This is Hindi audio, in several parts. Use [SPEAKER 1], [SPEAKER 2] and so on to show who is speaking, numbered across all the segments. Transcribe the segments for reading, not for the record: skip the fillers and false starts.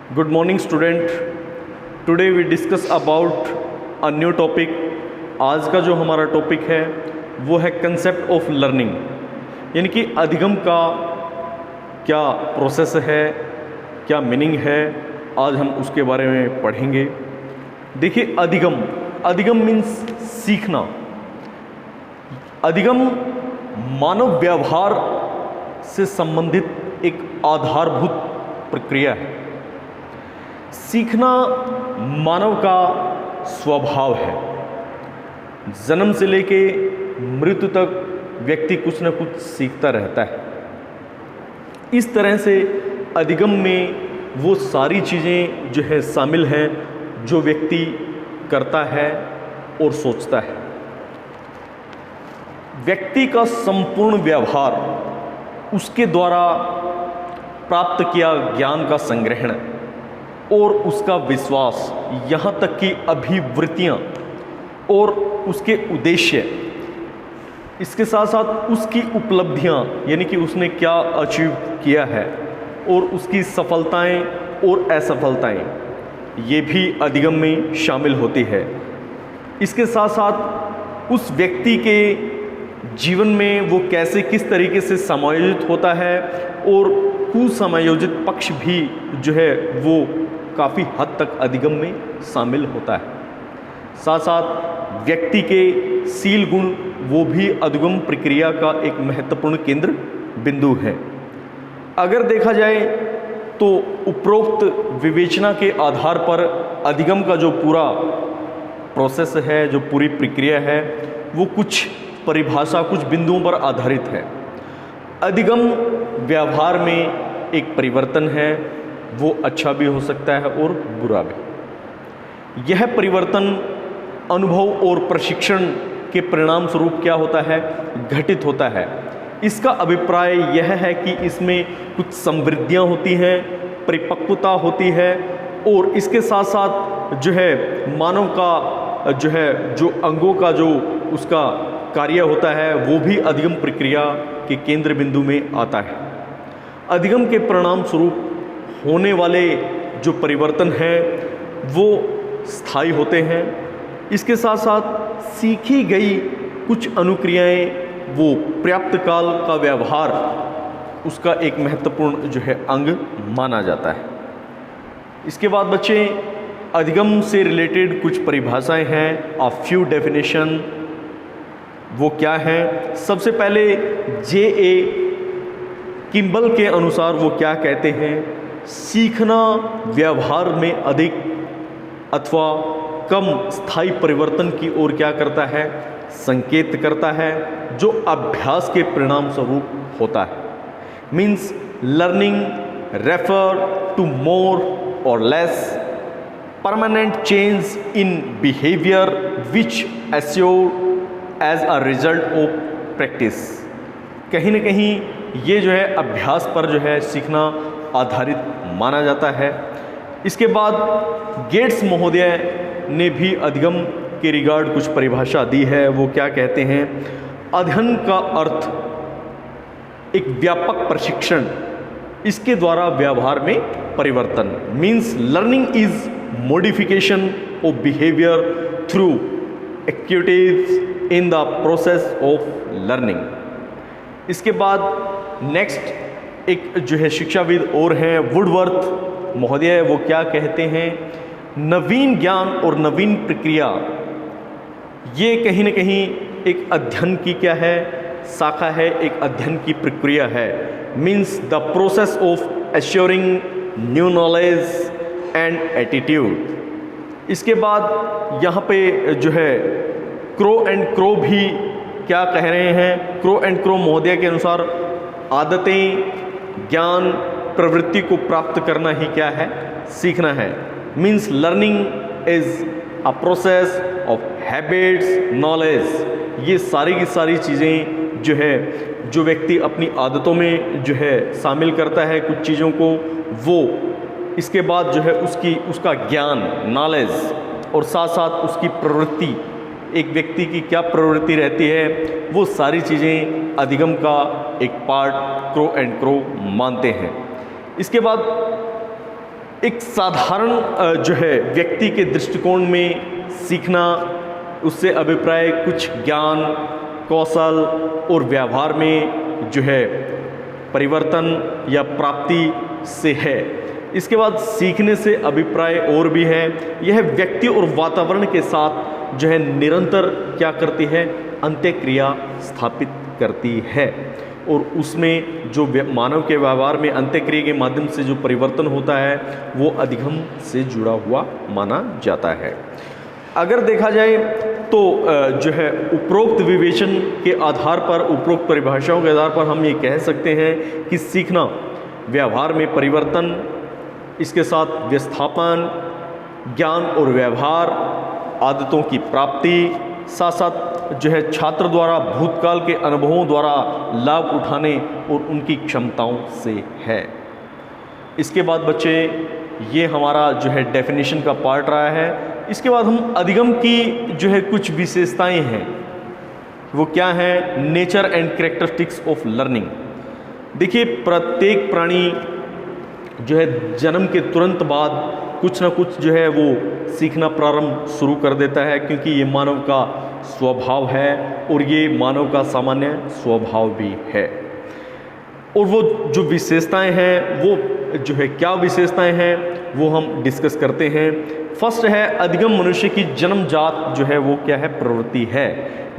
[SPEAKER 1] Good morning student. Today we discuss about a new topic. आज का जो हमारा टॉपिक है वो है कंसेप्ट ऑफ लर्निंग, यानी कि अधिगम का क्या प्रोसेस है, क्या मीनिंग है, आज हम उसके बारे में पढ़ेंगे। देखिए, अधिगम मीन्स सीखना। अधिगम मानव व्यवहार से संबंधित एक आधारभूत प्रक्रिया है। सीखना मानव का स्वभाव है। जन्म से लेके मृत्यु तक व्यक्ति कुछ न कुछ सीखता रहता है। इस तरह से अधिगम में वो सारी चीज़ें जो है शामिल हैं जो व्यक्ति करता है और सोचता है। व्यक्ति का संपूर्ण व्यवहार उसके द्वारा प्राप्त किया ज्ञान का संग्रहण और उसका विश्वास, यहाँ तक कि अभिवृत्तियाँ और उसके उद्देश्य, इसके साथ साथ उसकी उपलब्धियाँ, यानी कि उसने क्या अचीव किया है, और उसकी सफलताएं और असफलताएं, ये भी अधिगम में शामिल होती है। इसके साथ साथ उस व्यक्ति के जीवन में वो कैसे किस तरीके से समायोजित होता है और कुसमायोजित पक्ष भी जो है वो काफ़ी हद तक अधिगम में शामिल होता है। साथ साथ व्यक्ति के शील गुण वो भी अधिगम प्रक्रिया का एक महत्वपूर्ण केंद्र बिंदु है। अगर देखा जाए तो उपरोक्त विवेचना के आधार पर अधिगम का जो पूरा प्रोसेस है, जो पूरी प्रक्रिया है, वो कुछ परिभाषा, कुछ बिंदुओं पर आधारित है। अधिगम व्यवहार में एक परिवर्तन है, वो अच्छा भी हो सकता है और बुरा भी। यह परिवर्तन अनुभव और प्रशिक्षण के परिणाम स्वरूप क्या होता है, घटित होता है। इसका अभिप्राय यह है कि इसमें कुछ समृद्धियाँ होती हैं, परिपक्वता होती है, और इसके साथ साथ जो है मानव का जो है जो अंगों का जो उसका कार्य होता है वो भी अधिगम प्रक्रिया के केंद्र बिंदु में आता है। अधिगम के परिणाम स्वरूप होने वाले जो परिवर्तन हैं वो स्थायी होते हैं। इसके साथ साथ सीखी गई कुछ अनुक्रियाएं वो पर्याप्त काल का व्यवहार उसका एक महत्वपूर्ण जो है अंग माना जाता है। इसके बाद बच्चे, अधिगम से रिलेटेड कुछ परिभाषाएं हैं, अ फ्यू डेफिनेशन, वो क्या है। सबसे पहले J.A. किम्बल के अनुसार वो क्या कहते हैं, सीखना व्यवहार में अधिक अथवा कम स्थायी परिवर्तन की ओर क्या करता है, संकेत करता है, जो अभ्यास के परिणाम स्वरूप होता है। Means learning refer to more or less permanent change in behaviour which एस्योर as a result of practice. कहीं ना कहीं ये जो है अभ्यास पर जो है सीखना आधारित माना जाता है। इसके बाद गेट्स महोदय ने भी अधिगम के रिगार्ड कुछ परिभाषा दी है। वो क्या कहते हैं, अध्ययन का अर्थ एक व्यापक प्रशिक्षण, इसके द्वारा व्यवहार में परिवर्तन। Means learning is modification of behaviour through activities in the process of learning. इसके बाद नेक्स्ट एक जो है शिक्षाविद और हैं वुडवर्थ महोदय, वो क्या कहते हैं, नवीन ज्ञान और नवीन प्रक्रिया ये कहीं ना कहीं एक अध्ययन की क्या है, शाखा है, एक अध्ययन की प्रक्रिया है। Means the process of assuring new knowledge and attitude. इसके बाद यहाँ पे जो है क्रो एंड क्रो भी क्या कह रहे हैं, क्रो एंड क्रो महोदय के अनुसार आदतें, ज्ञान, प्रवृत्ति को प्राप्त करना ही क्या है, सीखना है। Means learning is a process of habits, knowledge. ये सारी की सारी चीज़ें जो है जो व्यक्ति अपनी आदतों में जो है शामिल करता है कुछ चीज़ों को, वो इसके बाद जो है उसका ज्ञान, नॉलेज, और साथ साथ उसकी प्रवृत्ति, एक व्यक्ति की क्या प्रवृत्ति रहती है, वो सारी चीज़ें अधिगम का एक पार्ट क्रो एंड क्रो मानते हैं। इसके बाद एक साधारण जो है व्यक्ति के दृष्टिकोण में सीखना, उससे अभिप्राय कुछ ज्ञान, कौशल और व्यवहार में जो है परिवर्तन या प्राप्ति से है। इसके बाद सीखने से अभिप्राय और भी है, यह व्यक्ति और वातावरण के साथ जो है निरंतर क्या करती है, अंत्यक्रिया स्थापित करती है। और उसमें जो मानव के व्यवहार में अंत्यक्रिया के माध्यम से जो परिवर्तन होता है वो अधिगम से जुड़ा हुआ माना जाता है। अगर देखा जाए तो जो है उपरोक्त विवेचन के आधार पर, उपरोक्त परिभाषाओं के आधार पर हम ये कह सकते हैं कि सीखना व्यवहार में परिवर्तन, इसके साथ व्यवस्थापन, ज्ञान और व्यवहार, आदतों की प्राप्ति, साथ साथ जो है छात्र द्वारा भूतकाल के अनुभवों द्वारा लाभ उठाने और उनकी क्षमताओं से है। इसके बाद बच्चे ये हमारा जो है डेफिनेशन का पार्ट रहा है। इसके बाद हम अधिगम की जो है कुछ विशेषताएं हैं, वो क्या है, nature and characteristics of learning. देखिए प्रत्येक प्राणी जो है जन्म के तुरंत बाद कुछ ना कुछ जो है वो सीखना प्रारंभ शुरू कर देता है, क्योंकि ये मानव का स्वभाव है और ये मानव का सामान्य स्वभाव भी है। और वो जो विशेषताएं हैं वो जो है क्या विशेषताएं हैं वो हम डिस्कस करते हैं। फर्स्ट है अधिगम मनुष्य की जन्मजात जो है वो क्या है, प्रवृत्ति है।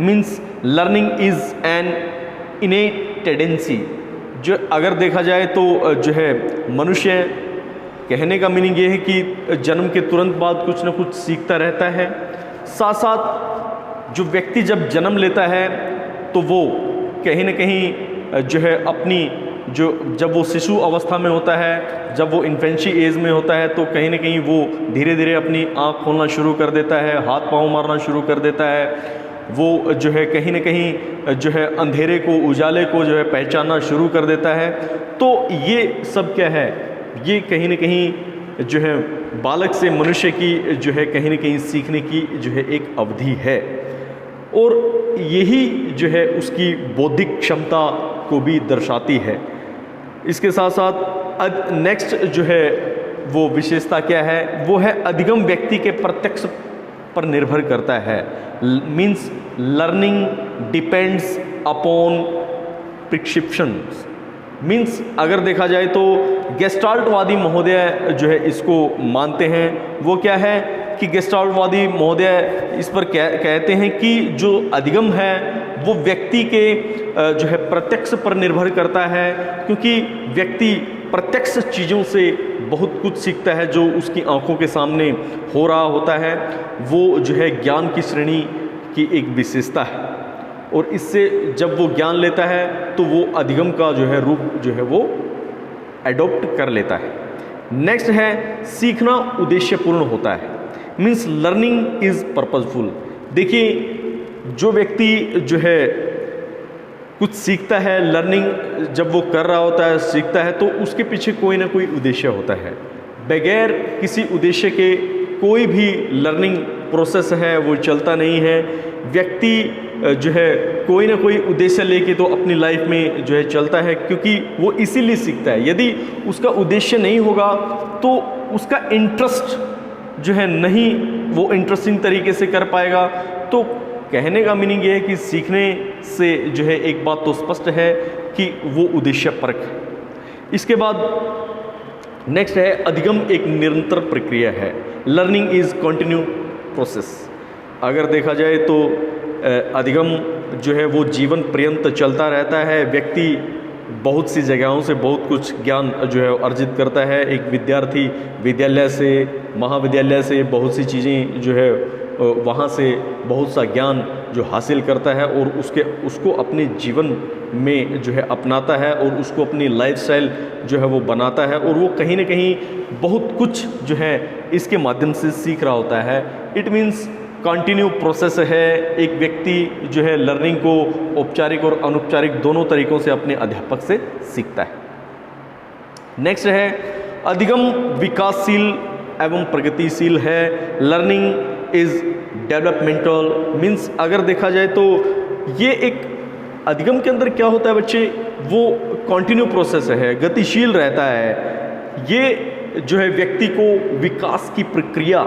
[SPEAKER 1] Means learning is an इनेट tendency. जो अगर देखा जाए तो जो है मनुष्य, कहने का मीनिंग ये है कि जन्म के तुरंत बाद कुछ ना कुछ सीखता रहता है। साथ साथ जो व्यक्ति जब जन्म लेता है तो वो कहीं ना कहीं जो है अपनी जब वो शिशु अवस्था में होता है, जब वो इन्फेंसी एज में होता है, तो कहीं ना कहीं वो धीरे धीरे अपनी आँख खोलना शुरू कर देता है, हाथ पाँव मारना शुरू कर देता है। वो जो है कहीं ना कहीं जो है अंधेरे को, उजाले को जो है पहचानना शुरू कर देता है। तो ये सब क्या है, ये कहीं ना कहीं जो है बालक से मनुष्य की जो है कहीं ना कहीं सीखने की जो है एक अवधि है, और यही जो है उसकी बौद्धिक क्षमता को भी दर्शाती है। इसके साथ साथ नेक्स्ट जो है वो विशेषता क्या है, वो है अधिगम व्यक्ति के प्रत्यक्ष पर निर्भर करता है। Means learning depends upon prescriptions. Means अगर देखा जाए तो गेस्टाल्टवादी महोदय जो है इसको मानते हैं। वो क्या है कि गेस्टाल्टवादी महोदय इस पर कहते हैं कि जो अधिगम है वो व्यक्ति के जो है प्रत्यक्ष पर निर्भर करता है, क्योंकि व्यक्ति प्रत्यक्ष चीज़ों से बहुत कुछ सीखता है जो उसकी आंखों के सामने हो रहा होता है। वो जो है ज्ञान की श्रेणी की एक विशेषता है, और इससे जब वो ज्ञान लेता है तो वो अधिगम का जो है रूप जो है वो एडॉप्ट कर लेता है। नेक्स्ट है सीखना उद्देश्यपूर्ण होता है। Means learning is purposeful. देखिए जो व्यक्ति जो है कुछ सीखता है, लर्निंग जब वो कर रहा होता है, सीखता है, तो उसके पीछे कोई ना कोई उद्देश्य होता है। बगैर किसी उद्देश्य के कोई भी लर्निंग प्रोसेस है वो चलता नहीं है। व्यक्ति जो है कोई ना कोई उद्देश्य लेके तो अपनी लाइफ में जो है चलता है, क्योंकि वो इसीलिए सीखता है। यदि उसका उद्देश्य नहीं होगा तो उसका इंटरेस्ट जो है नहीं वो इंटरेस्टिंग तरीके से कर पाएगा। तो कहने का मीनिंग ये है कि सीखने से जो है एक बात तो स्पष्ट है कि वो उद्देश्यपरक है। इसके बाद नेक्स्ट है अधिगम एक निरंतर प्रक्रिया है। Learning is continue process. अगर देखा जाए तो अधिगम जो है वो जीवन पर्यंत चलता रहता है। व्यक्ति बहुत सी जगहों से बहुत कुछ ज्ञान जो है अर्जित करता है। एक विद्यार्थी विद्यालय से, महाविद्यालय से बहुत सी चीज़ें जो है वहाँ से बहुत सा ज्ञान जो हासिल करता है और उसको अपने जीवन में जो है अपनाता है और उसको अपनी लाइफस्टाइल जो है वो बनाता है, और वो कहीं ना कहीं बहुत कुछ जो है इसके माध्यम से सीख रहा होता है। इट मीन्स कंटिन्यू प्रोसेस है। एक व्यक्ति जो है लर्निंग को औपचारिक और अनौपचारिक दोनों तरीकों से अपने अध्यापक से सीखता है। नेक्स्ट है अधिगम विकासशील एवं प्रगतिशील है। Learning is developmental. मीन्स अगर देखा जाए तो ये एक अधिगम के अंदर क्या होता है बच्चे, वो कंटिन्यू प्रोसेस है, गतिशील रहता है। ये जो है व्यक्ति को विकास की प्रक्रिया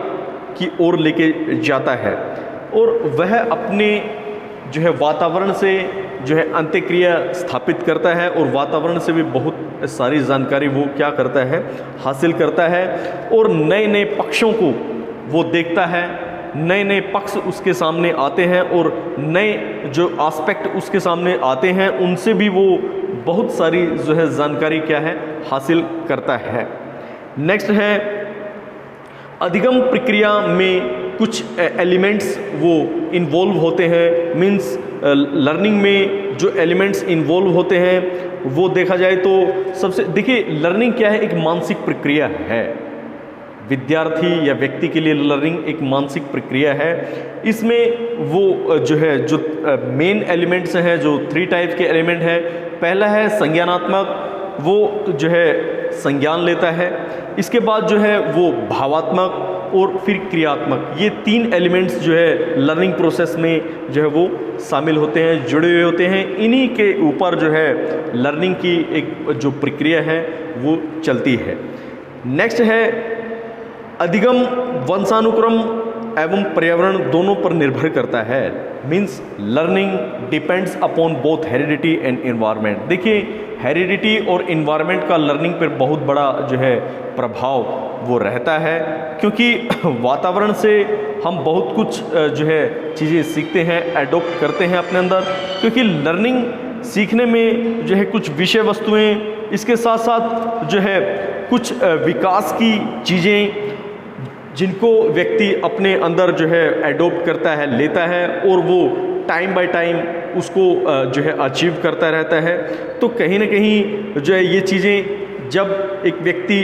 [SPEAKER 1] की ओर लेके जाता है, और वह अपने जो है वातावरण से जो है अंत्यक्रिया स्थापित करता है, और वातावरण से भी बहुत सारी जानकारी वो क्या करता है, हासिल करता है, और नए नए पक्षों को वो देखता है, नए नए पक्ष उसके सामने आते हैं, और नए जो एस्पेक्ट उसके सामने आते हैं उनसे भी वो बहुत सारी जो है जानकारी क्या है, हासिल करता है। नेक्स्ट है अधिगम प्रक्रिया में कुछ एलिमेंट्स वो इन्वॉल्व होते हैं, मीन्स लर्निंग में जो एलिमेंट्स इन्वॉल्व होते हैं वो देखा जाए तो सबसे देखिए लर्निंग क्या है, एक मानसिक प्रक्रिया है। विद्यार्थी या व्यक्ति के लिए लर्निंग एक मानसिक प्रक्रिया है। इसमें वो जो है जो मेन एलिमेंट्स हैं, जो 3 टाइप के एलिमेंट हैं। पहला है संज्ञानात्मक, वो जो है संज्ञान लेता है। इसके बाद जो है वो भावात्मक और फिर क्रियात्मक, ये 3 एलिमेंट्स जो है लर्निंग प्रोसेस में जो है वो शामिल होते हैं, जुड़े हुए होते हैं। इन्हीं के ऊपर जो है लर्निंग की एक जो प्रक्रिया है वो चलती है। नेक्स्ट है अधिगम वंशानुक्रम एवं पर्यावरण दोनों पर निर्भर करता है। Means learning depends upon both heredity and environment. देखिए हेरिडिटी और एनवायरनमेंट का लर्निंग पर बहुत बड़ा जो है प्रभाव वो रहता है, क्योंकि वातावरण से हम बहुत कुछ जो है चीज़ें सीखते हैं, एडॉप्ट करते हैं अपने अंदर। क्योंकि लर्निंग सीखने में जो है कुछ विषय वस्तुएं, इसके साथ साथ जो है कुछ विकास की चीज़ें जिनको व्यक्ति अपने अंदर जो है एडॉप्ट करता है, लेता है, और वो टाइम बाय टाइम उसको जो है अचीव करता रहता है। तो कहीं ना कहीं जो है ये चीज़ें जब एक व्यक्ति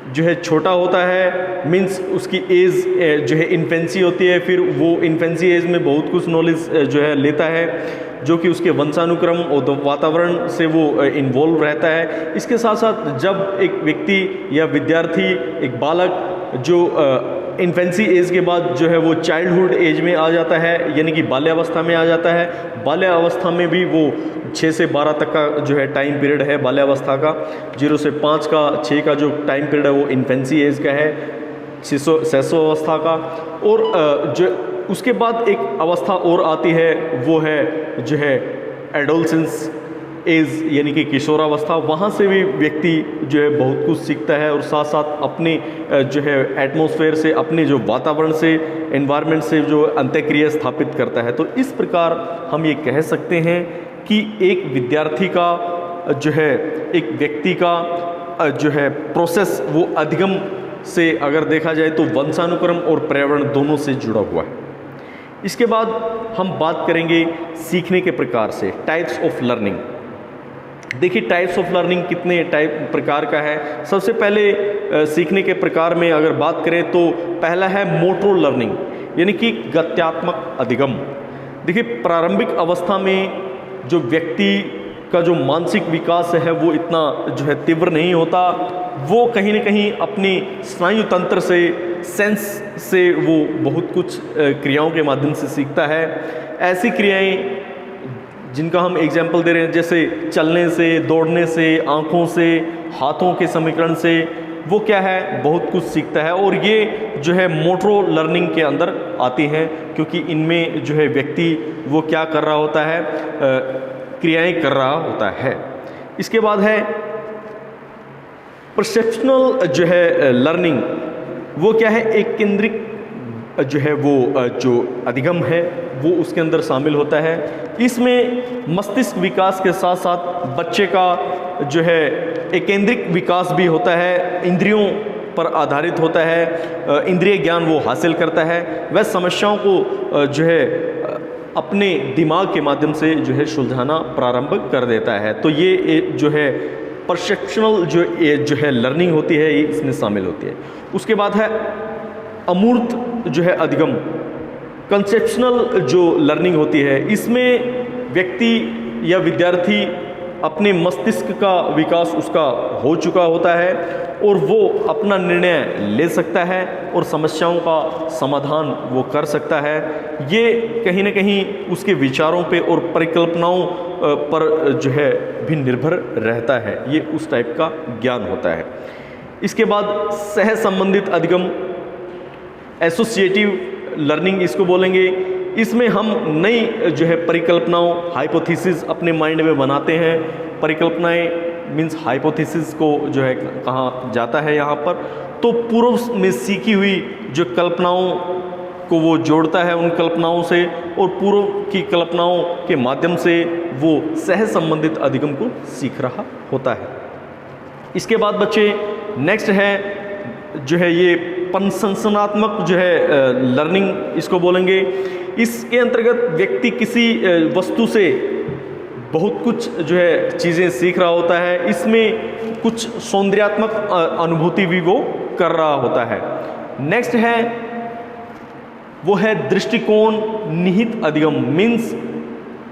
[SPEAKER 1] जो है छोटा होता है, मीन्स उसकी एज जो है इन्फेंसी होती है, फिर वो इन्फेंसी एज में बहुत कुछ नॉलेज जो है लेता है, जो कि उसके वंशानुक्रम और वातावरण से वो इन्वॉल्व रहता है। इसके साथ साथ जब एक व्यक्ति या विद्यार्थी, एक बालक जो इन्फेंसी एज के बाद जो है वो चाइल्डहुड एज में आ जाता है, यानी कि बाल्यावस्था में आ जाता है। बाल्यावस्था में भी वो 6 से 12 तक का जो है टाइम पीरियड है बाल्यावस्था का। 0 से 5 का 6 का जो टाइम पीरियड है वो इन्फेंसी एज का है, शैशवावस्था का। और जो उसके बाद एक अवस्था और आती है वो है जो है एडोलसेंस एज, यानी कि किशोरावस्था। वहाँ से भी व्यक्ति जो है बहुत कुछ सीखता है, और साथ साथ अपने जो है एटमॉस्फेयर से, अपने जो वातावरण से, एनवायरनमेंट से जो अंतःक्रिया स्थापित करता है। तो इस प्रकार हम ये कह सकते हैं कि एक विद्यार्थी का जो है, एक व्यक्ति का जो है प्रोसेस वो अधिगम से अगर देखा जाए तो वंशानुक्रम और पर्यावरण दोनों से जुड़ा हुआ है। इसके बाद हम बात करेंगे सीखने के प्रकार से, टाइप्स ऑफ लर्निंग। देखिए टाइप्स ऑफ लर्निंग कितने प्रकार का है। सबसे पहले सीखने के प्रकार में अगर बात करें तो पहला है मोटो लर्निंग, यानी कि गत्यात्मक अधिगम। देखिए प्रारंभिक अवस्था में जो व्यक्ति का जो मानसिक विकास है वो इतना जो है तीव्र नहीं होता। वो कहीं न कहीं अपनी स्नायु तंत्र से, सेंस से वो बहुत कुछ क्रियाओं के माध्यम से सीखता है। ऐसी क्रियाएं जिनका हम एग्जाम्पल दे रहे हैं, जैसे चलने से, दौड़ने से, आँखों से, हाथों के समीकरण से, वो क्या है बहुत कुछ सीखता है। और ये जो है मोटो लर्निंग के अंदर आती हैं, क्योंकि इनमें जो है व्यक्ति वो क्या कर रहा होता है, क्रियाएं कर रहा होता है। इसके बाद है परसेप्शनल जो है लर्निंग। वो क्या है, एक केंद्रिक जो है वो जो अधिगम है वो उसके अंदर शामिल होता है। इसमें मस्तिष्क विकास के साथ साथ बच्चे का जो है एक केंद्रिक विकास भी होता है, इंद्रियों पर आधारित होता है, इंद्रिय ज्ञान वो हासिल करता है। वह समस्याओं को जो है अपने दिमाग के माध्यम से जो है सुलझाना प्रारंभ कर देता है। तो ये जो है परसेप्शनल जो है लर्निंग होती है, ये इसमें शामिल होती है। उसके बाद है अमूर्त जो है अधिगम, कंसेप्शनल जो लर्निंग होती है। इसमें व्यक्ति या विद्यार्थी अपने मस्तिष्क का विकास उसका हो चुका होता है, और वो अपना निर्णय ले सकता है और समस्याओं का समाधान वो कर सकता है। ये कहीं ना कहीं उसके विचारों पे और परिकल्पनाओं पर जो है भी निर्भर रहता है। ये उस टाइप का ज्ञान होता है। इसके बाद सह संबंधित अधिगम, एसोसिएटिव लर्निंग इसको बोलेंगे। इसमें हम नई जो है परिकल्पनाओं, हाइपोथेसिस अपने माइंड में बनाते हैं। परिकल्पनाएं मीन्स हाइपोथेसिस को जो है कहा जाता है यहाँ पर, तो पूर्व में सीखी हुई जो कल्पनाओं को वो जोड़ता है उन कल्पनाओं से, और पूर्व की कल्पनाओं के माध्यम से वो सह संबंधित अधिगम को सीख रहा होता है। इसके बाद बच्चे नेक्स्ट है जो है ये पंसंसनात्मक जो है लर्निंग इसको बोलेंगे। इसके अंतर्गत व्यक्ति किसी वस्तु से बहुत कुछ जो है चीज़ें सीख रहा होता है, इसमें कुछ सौंदर्यात्मक अनुभूति भी वो कर रहा होता है। नेक्स्ट है वो है दृष्टिकोण निहित अधिगम, मीन्स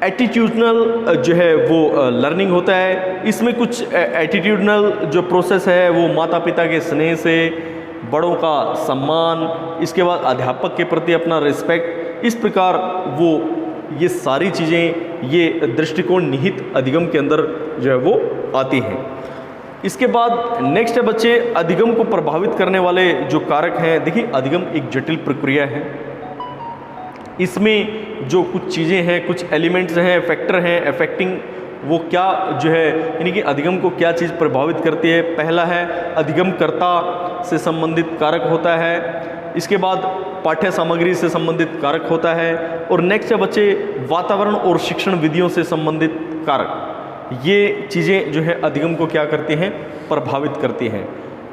[SPEAKER 1] एटीट्यूडनल जो है वो लर्निंग होता है। इसमें कुछ एटीट्यूडनल जो प्रोसेस है वो माता पिता के स्नेह से, बड़ों का सम्मान, इसके बाद अध्यापक के प्रति अपना रिस्पेक्ट, इस प्रकार वो ये सारी चीज़ें ये दृष्टिकोण निहित अधिगम के अंदर जो है वो आती हैं। इसके बाद नेक्स्ट है बच्चे अधिगम को प्रभावित करने वाले जो कारक हैं। देखिए अधिगम एक जटिल प्रक्रिया है, इसमें जो कुछ चीज़ें हैं, कुछ एलिमेंट्स हैं, फैक्टर हैं अफेक्टिंग, वो क्या जो है यानी कि अधिगम को क्या चीज़ प्रभावित करती है। पहला है अधिगमकर्ता से संबंधित कारक होता है, इसके बाद पाठ्य सामग्री से संबंधित कारक होता है, और नेक्स्ट है बच्चे वातावरण और शिक्षण विधियों से संबंधित कारक। ये चीज़ें जो है अधिगम को क्या करती हैं, प्रभावित करती हैं।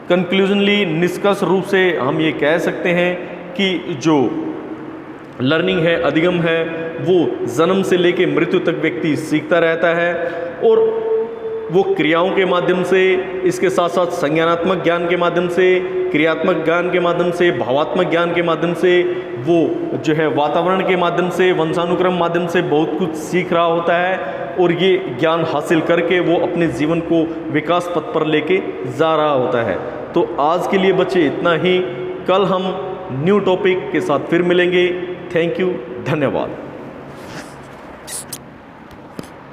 [SPEAKER 1] कंक्लूजनली निष्कर्ष रूप से हम ये कह सकते हैं कि जो लर्निंग है, अधिगम है, वो जन्म से लेके मृत्यु तक व्यक्ति सीखता रहता है, और वो क्रियाओं के माध्यम से, इसके साथ साथ संज्ञानात्मक ज्ञान के माध्यम से, क्रियात्मक ज्ञान के माध्यम से, भावात्मक ज्ञान के माध्यम से, वो जो है वातावरण के माध्यम से, वंशानुक्रम माध्यम से बहुत कुछ सीख रहा होता है, और ये ज्ञान हासिल करके वो अपने जीवन को विकास पथ पर लेके जा रहा होता है। तो आज के लिए बच्चे इतना ही, कल हम न्यू टॉपिक के साथ फिर मिलेंगे। थैंक यू, धन्यवाद।